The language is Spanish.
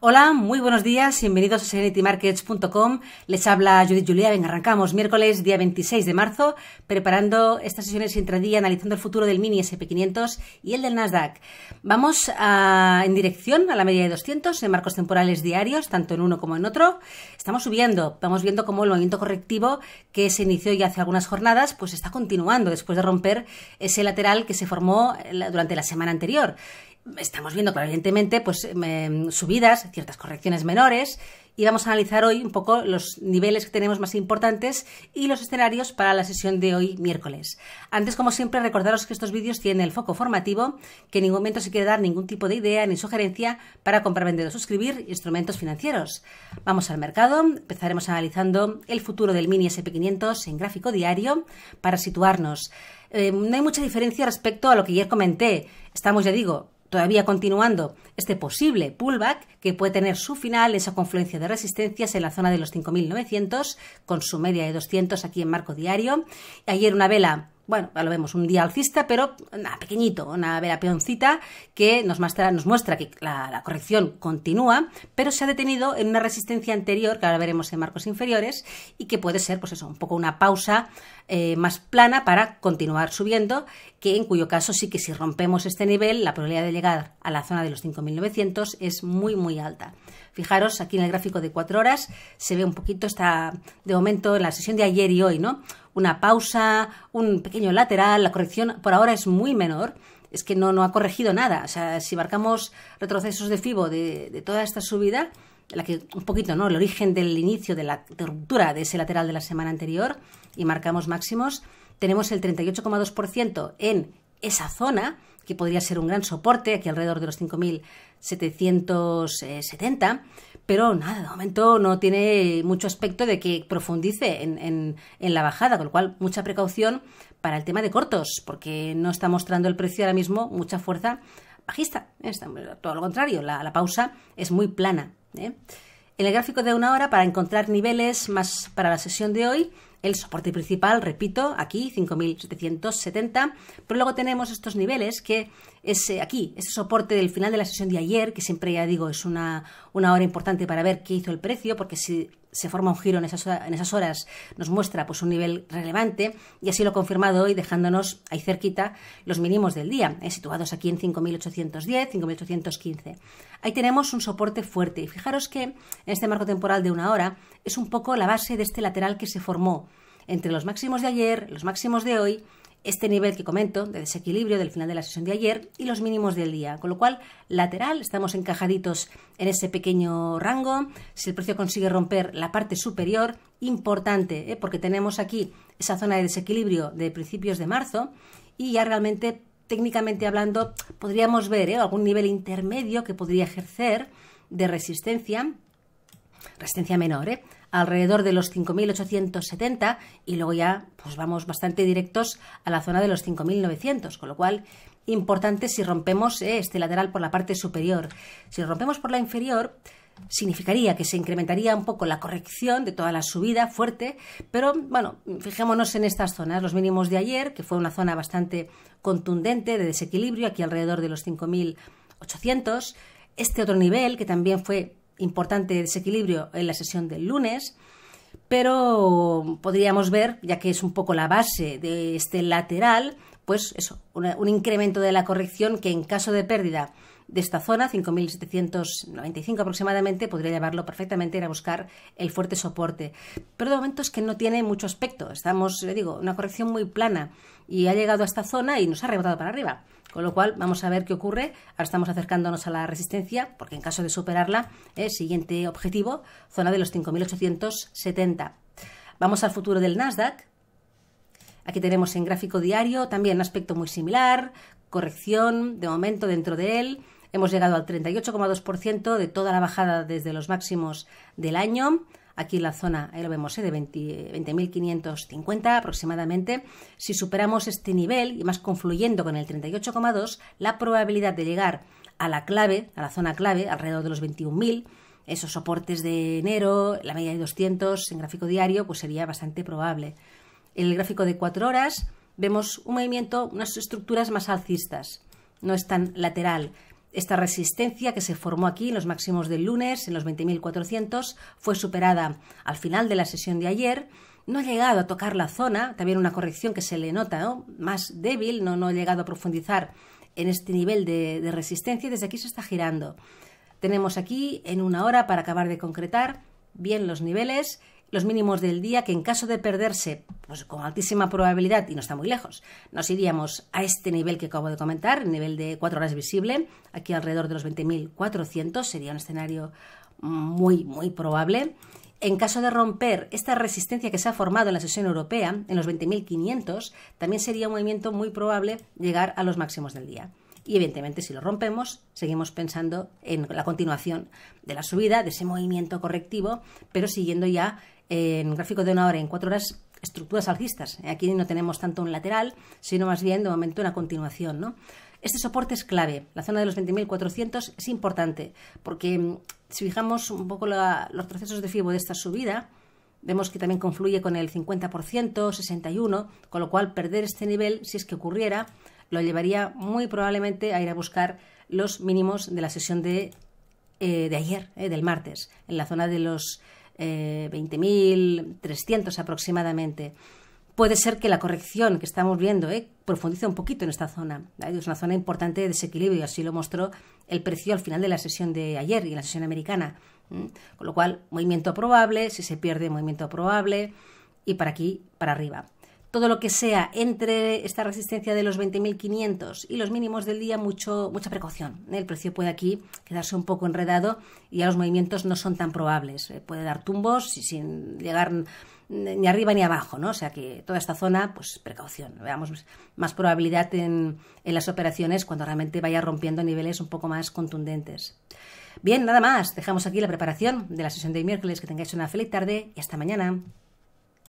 Hola, muy buenos días, bienvenidos a serenitymarkets.com. Les habla Judith Julia. Venga, arrancamos miércoles día 26 de marzo, preparando estas sesiones intradía, analizando el futuro del mini SP500 y el del Nasdaq. Vamos en dirección a la media de 200 en marcos temporales diarios, tanto en uno como en otro. Estamos subiendo, vamos viendo cómo el movimiento correctivo que se inició ya hace algunas jornadas, pues está continuando después de romper ese lateral que se formó durante la semana anterior. Estamos viendo claro, evidentemente pues, subidas, ciertas correcciones menores, y vamos a analizar hoy un poco los niveles que tenemos más importantes y los escenarios para la sesión de hoy miércoles. Antes, como siempre, recordaros que estos vídeos tienen el foco formativo, que en ningún momento se quiere dar ningún tipo de idea ni sugerencia para comprar, vender o suscribir instrumentos financieros. Vamos al mercado, empezaremos analizando el futuro del mini SP500 en gráfico diario para situarnos. No hay mucha diferencia respecto a lo que ayer comenté. Estamos, ya digo, todavía continuando este posible pullback que puede tener su final, esa confluencia de resistencias en la zona de los 5.900 con su media de 200 aquí en marco diario. Ayer una vela, bueno, ya lo vemos, un día alcista, pero pequeñito, una vela peoncita que nos muestra que la corrección continúa, pero se ha detenido en una resistencia anterior, que ahora veremos en marcos inferiores, y que puede ser, pues eso, un poco una pausa más plana para continuar subiendo, que en cuyo caso sí que si rompemos este nivel, la probabilidad de llegar a la zona de los 5.900 es muy, muy alta. Fijaros, aquí en el gráfico de 4 horas se ve un poquito, está de momento en la sesión de ayer y hoy, ¿no? Una pausa, un pequeño lateral, la corrección por ahora es muy menor, es que no ha corregido nada. O sea, si marcamos retrocesos de FIBO de toda esta subida, la que un poquito, ¿no? El origen del inicio de la ruptura de ese lateral de la semana anterior y marcamos máximos, tenemos el 38,2% en esa zona, que podría ser un gran soporte, aquí alrededor de los 5.770, pero nada, de momento no tiene mucho aspecto de que profundice en la bajada, con lo cual mucha precaución para el tema de cortos, porque no está mostrando el precio ahora mismo mucha fuerza bajista. Todo lo contrario, la pausa es muy plana. En el gráfico de una hora, para encontrar niveles más para la sesión de hoy, el soporte principal, repito, aquí 5.770, pero luego tenemos estos niveles que es aquí, ese soporte del final de la sesión de ayer, que siempre ya digo es una hora importante para ver qué hizo el precio, porque si se forma un giro en esas horas nos muestra pues un nivel relevante, y así lo he confirmado hoy dejándonos ahí cerquita los mínimos del día, situados aquí en 5.810, 5.815. Ahí tenemos un soporte fuerte y fijaros que en este marco temporal de una hora es un poco la base de este lateral que se formó entre los máximos de ayer, los máximos de hoy, este nivel que comento de desequilibrio del final de la sesión de ayer y los mínimos del día, con lo cual lateral, estamos encajaditos en ese pequeño rango. Si el precio consigue romper la parte superior, importante, porque tenemos aquí esa zona de desequilibrio de principios de marzo y ya realmente técnicamente hablando podríamos ver algún nivel intermedio que podría ejercer de resistencia menor, alrededor de los 5.870, y luego ya pues vamos bastante directos a la zona de los 5.900, con lo cual importante si rompemos este lateral por la parte superior. Si lo rompemos por la inferior, significaría que se incrementaría un poco la corrección de toda la subida fuerte, pero bueno, fijémonos en estas zonas, los mínimos de ayer, que fue una zona bastante contundente de desequilibrio, aquí alrededor de los 5.800, este otro nivel que también fue importante desequilibrio en la sesión del lunes, pero podríamos ver, ya que es un poco la base de este lateral, pues eso, un incremento de la corrección que en caso de pérdida de esta zona, 5.795 aproximadamente, podría llevarlo perfectamente a ir a buscar el fuerte soporte. Pero de momento es que no tiene mucho aspecto, estamos, le digo, una corrección muy plana y ha llegado a esta zona y nos ha rebotado para arriba. Con lo cual, vamos a ver qué ocurre. Ahora estamos acercándonos a la resistencia, porque en caso de superarla, siguiente objetivo, zona de los 5.870. Vamos al futuro del Nasdaq. Aquí tenemos en gráfico diario también un aspecto muy similar, corrección de momento dentro de él. Hemos llegado al 38,2% de toda la bajada desde los máximos del año. Aquí en la zona, ahí lo vemos, de 20.550 aproximadamente. Si superamos este nivel, y más confluyendo con el 38,2, la probabilidad de llegar a la clave, a la zona clave, alrededor de los 21.000, esos soportes de enero, la media de 200 en gráfico diario, pues sería bastante probable. En el gráfico de 4 horas vemos un movimiento, unas estructuras más alcistas, no es tan lateral. Esta resistencia que se formó aquí en los máximos del lunes, en los 20.400, fue superada al final de la sesión de ayer. No ha llegado a tocar la zona, también una corrección que se le nota, ¿no?, más débil, no ha llegado a profundizar en este nivel de resistencia y desde aquí se está girando. Tenemos aquí en una hora para acabar de concretar bien los niveles, los mínimos del día, que en caso de perderse, pues con altísima probabilidad, y no está muy lejos, nos iríamos a este nivel que acabo de comentar, el nivel de 4 horas visible, aquí alrededor de los 20.400, sería un escenario muy, muy probable. En caso de romper esta resistencia que se ha formado en la sesión europea, en los 20.500, también sería un movimiento muy probable llegar a los máximos del día. Y evidentemente, si lo rompemos, seguimos pensando en la continuación de la subida, de ese movimiento correctivo, pero siguiendo ya en gráfico de una hora, en 4 horas, estructuras alcistas. Aquí no tenemos tanto un lateral, sino más bien de momento una continuación, ¿no? Este soporte es clave. La zona de los 20.400 es importante porque si fijamos un poco los procesos de FIBO de esta subida, vemos que también confluye con el 50%, 61%, con lo cual perder este nivel, si es que ocurriera, lo llevaría muy probablemente a ir a buscar los mínimos de la sesión de ayer, del martes, en la zona de los 20.300 aproximadamente. Puede ser que la corrección que estamos viendo profundice un poquito en esta zona. Es una zona importante de desequilibrio y así lo mostró el precio al final de la sesión de ayer y en la sesión americana. Con lo cual, movimiento probable, si se pierde, movimiento probable y para aquí, para arriba. Todo lo que sea entre esta resistencia de los 20.500 y los mínimos del día, mucha precaución. El precio puede aquí quedarse un poco enredado y ya los movimientos no son tan probables. Puede dar tumbos sin llegar ni arriba ni abajo, ¿no? O sea que toda esta zona, pues precaución. Veamos más probabilidad en las operaciones cuando realmente vaya rompiendo niveles un poco más contundentes. Bien, nada más. Dejamos aquí la preparación de la sesión de miércoles. Que tengáis una feliz tarde y hasta mañana.